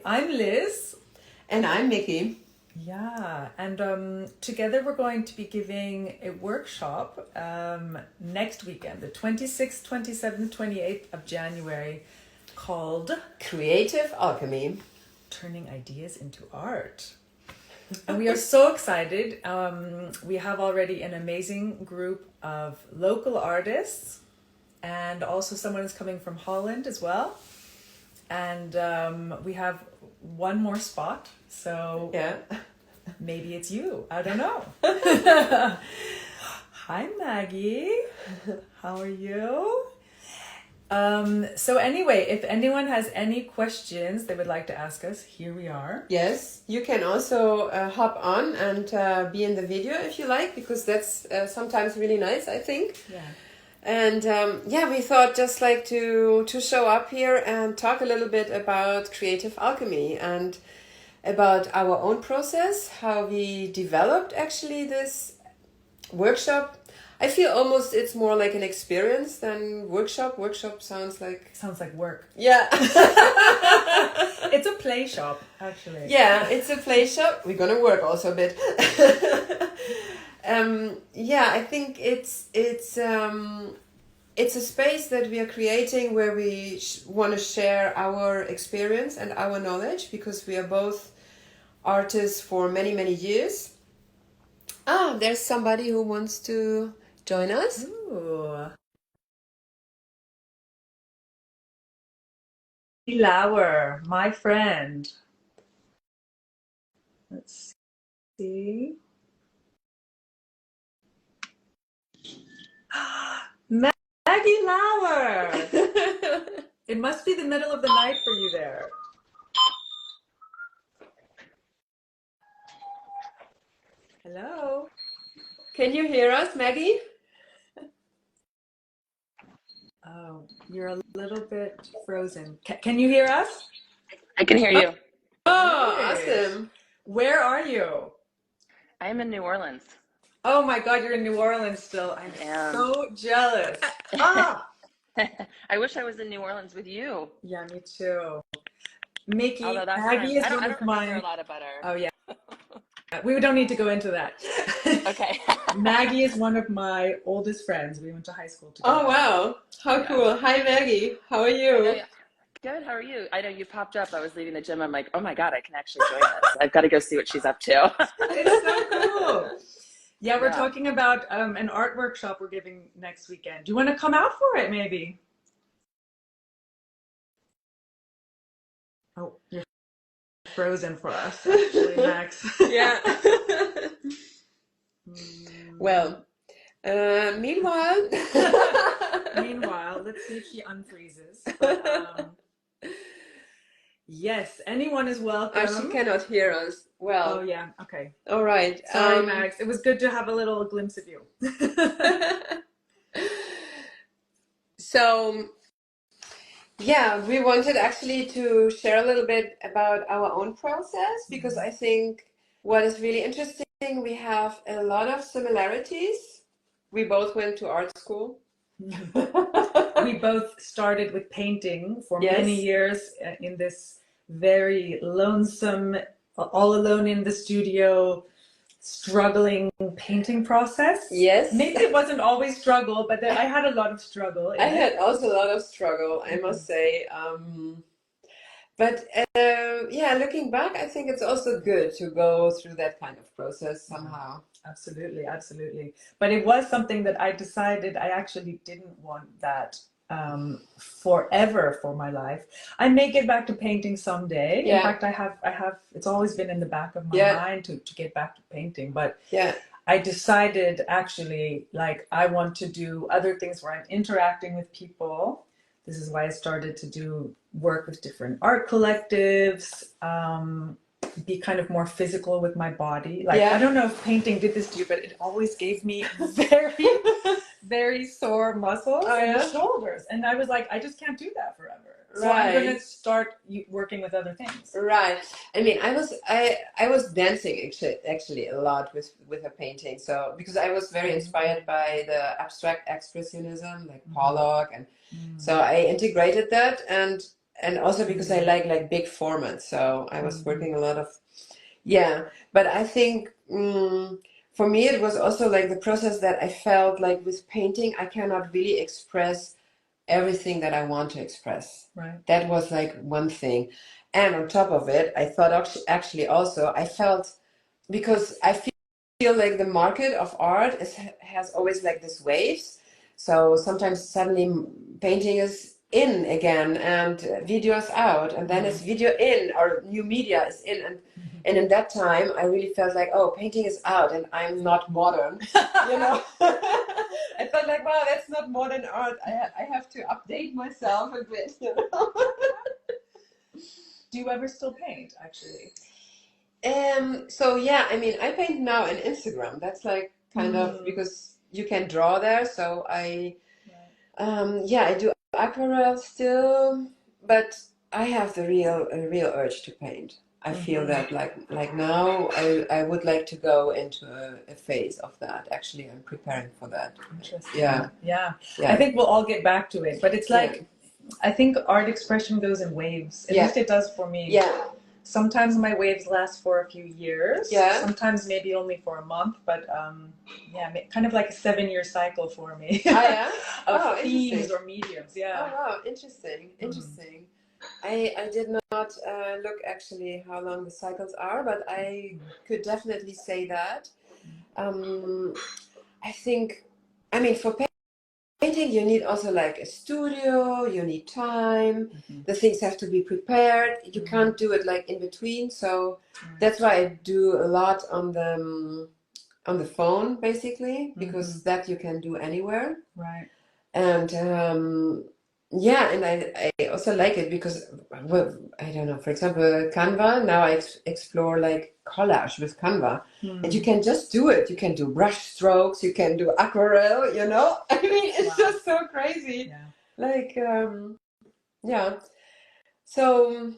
I'm Liz. And I'm Mikki. Yeah, and together we're going to be giving a workshop next weekend, the 26th, 27th, 28th of January, called Creative Alchemy. Turning Ideas into Art. And we are so excited. We have already an amazing group of local artists, and also someone is coming from Holland as well. And we have one more spot, so yeah, maybe it's you. I don't know. Hi, Maggie. How are you? So anyway, if anyone has any questions they would like to ask us, here we are. Yes, you can also hop on and be in the video if you like, because that's sometimes really nice, I think. Yeah. And we thought just like to show up here and talk a little bit about creative alchemy and about our own process, how we developed actually this workshop. I feel almost it's more like an experience than workshop. Workshop sounds like work. Yeah. It's a play shop, actually. Yeah, it's a play shop. We're gonna work also a bit. I think it's a space that we are creating where we want to share our experience and our knowledge, because we are both artists for many, many years. There's somebody who wants to join us. Ooh. Lauer, my friend. Let's see. Maggie Lauer! It must be the middle of the night for you there. Hello? Can you hear us, Maggie? Oh, you're a little bit frozen. Can you hear us? I can hear you. Oh, Great. awesome. Where are you? I am in New Orleans. Oh my God, you're in New Orleans still. I'm so jealous. I wish I was in New Orleans with you. Yeah, me too. Mikki, Maggie is one of my... a lot of butter. Oh yeah. We don't need to go into that. Okay. Maggie is one of my oldest friends. We went to high school together. Oh wow, how cool. Hi Maggie, how are you? Good, how are you? I know you popped up. I was leaving the gym. I'm like, oh my God, I can actually join this. I've got to go see what she's up to. It's so cool. Yeah, we're talking about an art workshop we're giving next weekend. Do you want to come out for it, maybe? Oh, you're frozen for us, actually, Max. Yeah. Well, meanwhile, let's see if she unfreezes. But, yes, anyone is welcome. she cannot hear us. Well. Oh yeah. Okay. All right. Sorry, Max. It was good to have a little glimpse of you. So, yeah, we wanted actually to share a little bit about our own process, because I think what is really interesting, we have a lot of similarities. We both went to art school. We both started with painting for many years in this very lonesome, all alone in the studio, struggling painting process. Yes. Maybe it wasn't always struggle, but I had a lot of struggle. I had also a lot of struggle, I must say. But looking back, I think it's also good to go through that kind of process somehow. Absolutely, absolutely. But it was something that I decided I actually didn't want that forever for my life. I may get back to painting someday. Yeah. In fact, I have. It's always been in the back of my mind to get back to painting. But I decided actually, like, I want to do other things where I'm interacting with people. This is why I started to do work with different art collectives, be kind of more physical with my body. Like, I don't know if painting did this to you, but it always gave me very, very sore muscles in the shoulders. And I was like, I just can't do that forever. So I'm going to start working with other things. Right. I mean, I was dancing actually a lot with a painting. So because I was very inspired by the abstract expressionism, like Pollock, and so I integrated that. And and also because I like big formats. So I was working a lot of, yeah. But I think for me it was also like the process that I felt like with painting I cannot really express everything that I want to express. Right. That was like one thing. And on top of it, I thought actually also I felt, because I feel like the market of art has always like this waves. So sometimes suddenly painting is in again and video is out, and then it's video in or new media is in, and in that time I really felt like, oh, painting is out and I'm not modern, you know. I felt like, wow, that's not modern art. I have to update myself a bit, you know. Do you ever still paint, actually? So yeah, I mean, I paint now in Instagram. That's like kind of because you can draw there. So yeah, I do aquarelle still, but I have the real urge to paint. I feel that like now I would like to go into a phase of that. Actually, I'm preparing for that. Interesting. Yeah. I think we'll all get back to it, but it's like, I think art expression goes in waves. At least it does for me. Yeah. Sometimes my waves last for a few years. Yeah. Sometimes maybe only for a month, but kind of like a 7-year cycle for me. Oh, yeah? Of themes or mediums. Yeah. Oh wow, interesting. I did not look actually how long the cycles are, but I could definitely say that. I think, I mean, for painting, you need also like a studio, you need time, the things have to be prepared, you can't do it like in between. So that's why I do a lot on the phone, basically, because that you can do anywhere. Right. And yeah, and I also like it because, well, I don't know, for example, Canva, now I explore like collage with Canva, and you can just do it. You can do brush strokes, you can do aquarelle, you know. I mean, it's just so crazy. Yeah. Like, yeah. So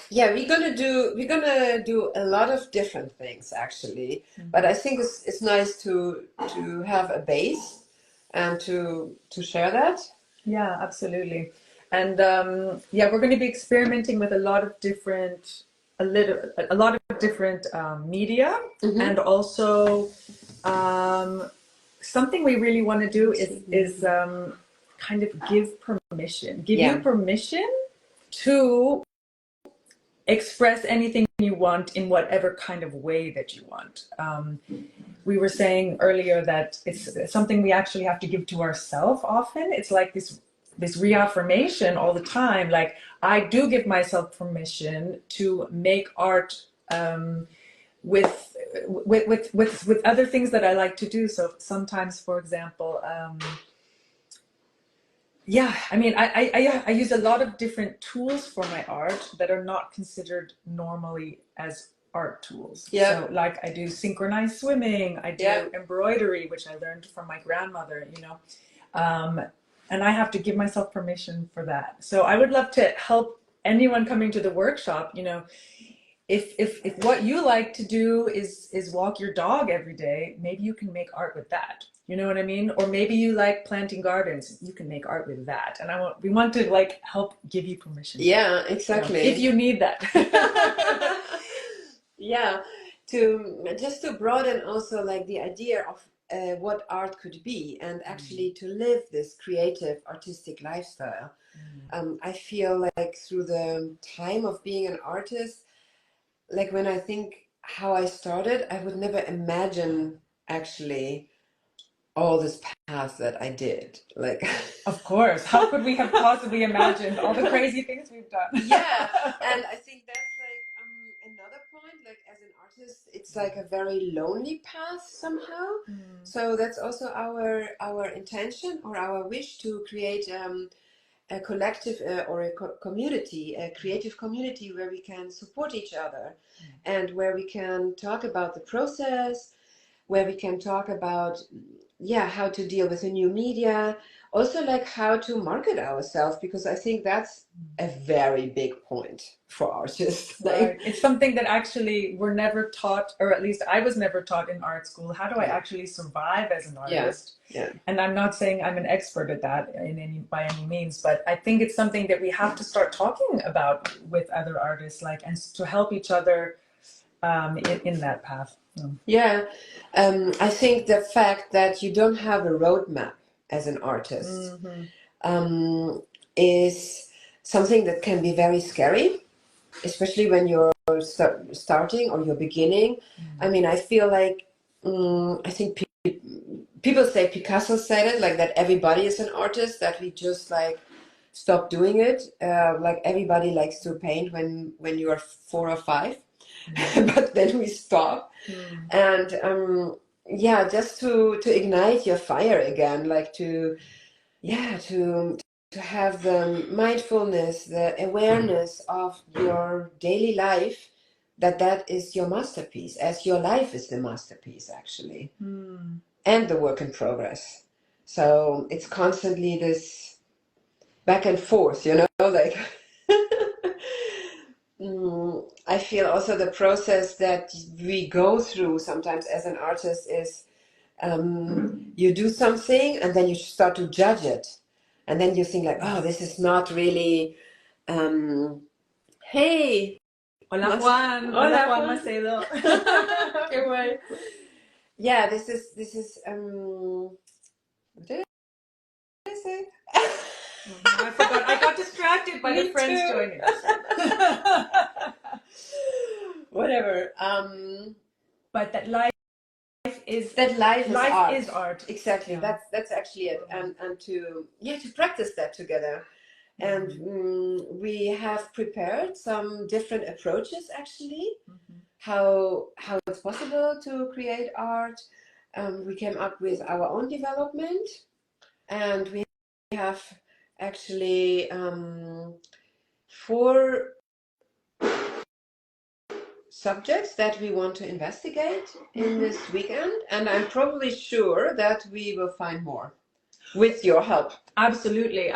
yeah, we're gonna do a lot of different things actually, but I think it's nice to have a base and to share that. Yeah, absolutely. And we're going to be experimenting with a lot of different media, and also something we really want to do is kind of give you permission to express anything you want in whatever kind of way that you want. We were saying earlier that it's something we actually have to give to ourselves often. It's like this reaffirmation all the time. Like, I do give myself permission to make art with other things that I like to do. So sometimes, for example, I mean, I use a lot of different tools for my art that are not considered normally as art tools. So like I do synchronized swimming, I do embroidery, which I learned from my grandmother, you know, and I have to give myself permission for that. So I would love to help anyone coming to the workshop, you know, if what you like to do is walk your dog every day, maybe you can make art with that. You know what I mean? Or maybe you like planting gardens. You can make art with that. And we want to like help give you permission. Yeah, exactly. If you need that. Yeah, to broaden also like the idea of what art could be, and actually to live this creative artistic lifestyle. I feel like through the time of being an artist, like when I think how I started, I would never imagine actually all this path that I did. Like, of course, how could we have possibly imagined all the crazy things we've done? Yeah, and I think that's like another point. Like as an artist, it's like a very lonely path somehow. So that's also our intention or our wish to create a collective or a community, a creative community where we can support each other, and where we can talk about the process, where we can talk about how to deal with the new media, also like how to market ourselves, because I think that's a very big point for artists. Right. It's something that actually we're never taught, or at least I was never taught in art school. How do I actually survive as an artist? Yeah. And I'm not saying I'm an expert at that by any means, but I think it's something that we have to start talking about with other artists, like, and to help each other in that path. Yeah. I think the fact that you don't have a roadmap as an artist is something that can be very scary, especially when you're starting or you're beginning. I mean, I feel like I think people say, Picasso said it, like that everybody is an artist, that we just like stop doing it. Like everybody likes to paint when you are 4 or 5, but then we stop. And yeah, just to ignite your fire again, like to have the mindfulness, the awareness of your daily life, that is your masterpiece, as your life is the masterpiece actually, and the work in progress. So it's constantly this back and forth, like I feel also the process that we go through sometimes as an artist is you do something and then you start to judge it. And then you think like, oh, this is not really, hey. Hola Juan. Hola Juan Macedo. Qué guay. Yeah, this is, what did I say? I forgot. I got distracted by the friends joining us. Whatever. But that life is art. Exactly. Yeah. That's actually it. And to practice that together. And we have prepared some different approaches actually, how it's possible to create art. We came up with our own development, and we have actually 4 subjects that we want to investigate in this weekend, and I'm probably sure that we will find more with your help. Absolutely.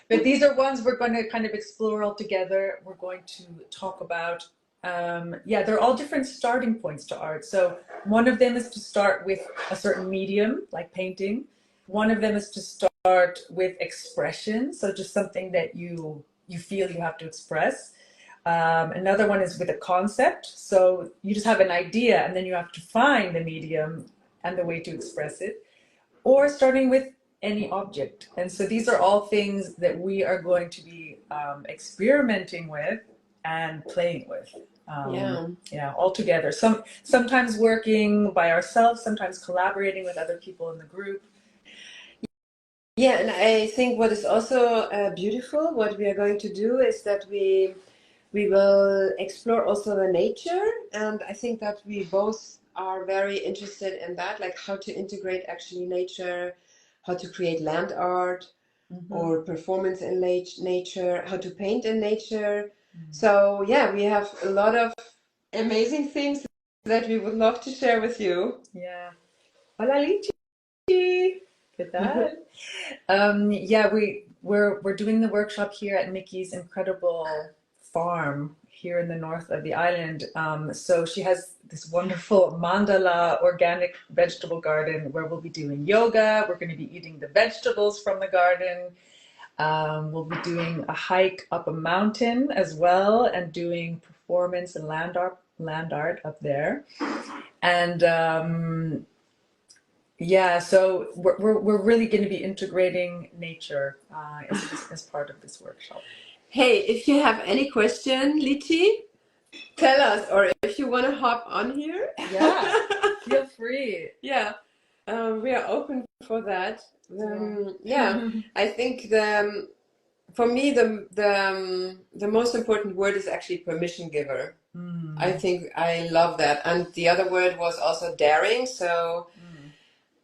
But these are ones we're going to kind of explore all together. We're going to talk about, they're all different starting points to art. So one of them is to start with a certain medium, like painting. One of them is to start with expression, so just something that you feel you have to express. Another one is with a concept, so you just have an idea and then you have to find the medium and the way to express it. Or starting with any object. And so these are all things that we are going to be experimenting with and playing with. All together. Sometimes working by ourselves, sometimes collaborating with other people in the group. Yeah, and I think what is also beautiful, what we are going to do is that we will explore also the nature, and I think that we both are very interested in that, like how to integrate actually nature, how to create land art or performance in nature, how to paint in nature. So yeah, we have a lot of amazing things that we would love to share with you. Yeah. Hola Lichi. ¿Qué tal? We're doing the workshop here at Mikki's incredible farm here in the north of the island. So she has this wonderful mandala organic vegetable garden where we'll be doing yoga. We're going to be eating the vegetables from the garden. We'll be doing a hike up a mountain as well and doing performance and land art up there. And so we're really going to be integrating nature as part of this workshop. Hey, if you have any question, Lichi, tell us, or if you want to hop on here. Yeah, feel free. Yeah, we are open for that. I think for me the most important word is actually permission giver. I think I love that, and the other word was also daring. So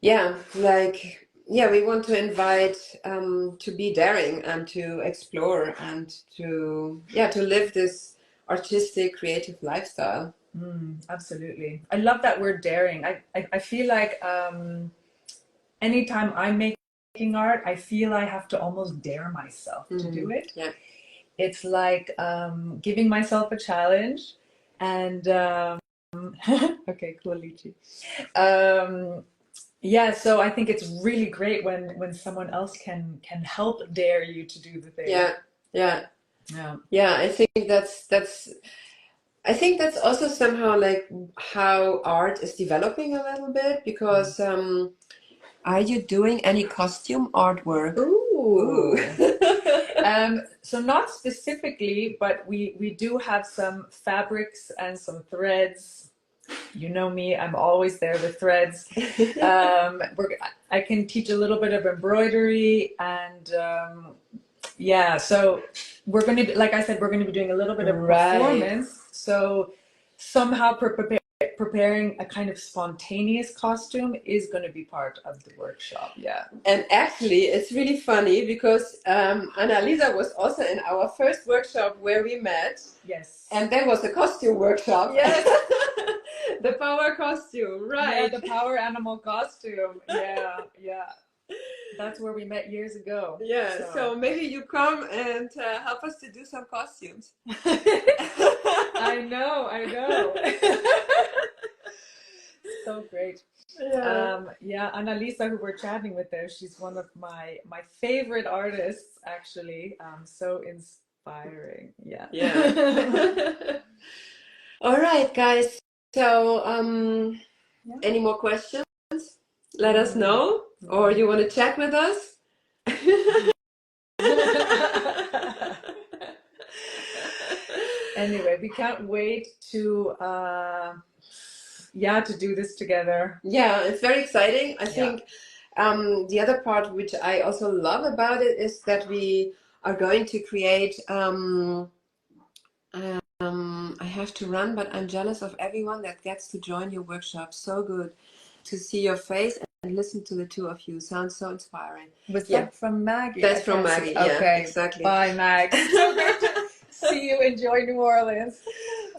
we want to invite to be daring and to explore and to live this artistic, creative lifestyle. Absolutely. I love that word daring. I feel like anytime I make making art, I feel I have to almost dare myself to do it. Yeah. It's like giving myself a challenge, and okay, cool, Lychee. Yeah, so I think it's really great when someone else can help dare you to do the thing. Yeah, yeah, Yeah. yeah. I think that's also somehow like how art is developing a little bit, because are you doing any costume artwork? Ooh. So not specifically, but we do have some fabrics and some threads. You know me, I'm always there with threads. I can teach a little bit of embroidery, and yeah, so we're going to, like I said, we're going to be doing a little bit of performance. So somehow preparing a kind of spontaneous costume is going to be part of the workshop. Yeah. And actually, it's really funny because Annalisa was also in our first workshop where we met. Yes. And there was a costume workshop. Yes. The power costume, right? Yeah, the power animal costume. Yeah, yeah. That's where we met years ago. Yeah, so maybe you come and help us to do some costumes. I know. So great. Yeah, Annalisa, who we're chatting with there, she's one of my favorite artists, actually. So inspiring. Yeah. Yeah. All right, guys. So, any more questions? Let us know, or you want to chat with us? Anyway, we can't wait to to do this together. Yeah, it's very exciting. I think the other part which I also love about it is that we are going to create I have to run, but I'm jealous of everyone that gets to join your workshop. So good to see your face and listen to the two of you. Sounds so inspiring. Was that from Maggie? That's from Maggie. Yeah, okay, exactly. Bye, Mag. So great to see you. Enjoy New Orleans.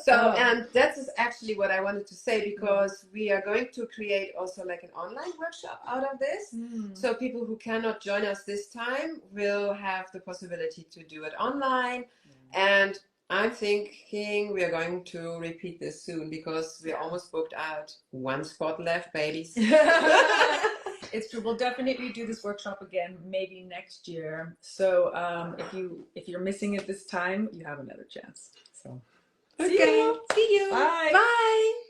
So, and that is actually what I wanted to say, because we are going to create also like an online workshop out of this. So people who cannot join us this time will have the possibility to do it online. And I'm thinking we are going to repeat this soon, because we're almost booked out. One spot left, babies. It's true. We'll definitely do this workshop again, maybe next year. So if you're missing it this time, you have another chance. So okay. See you. Bye. Bye.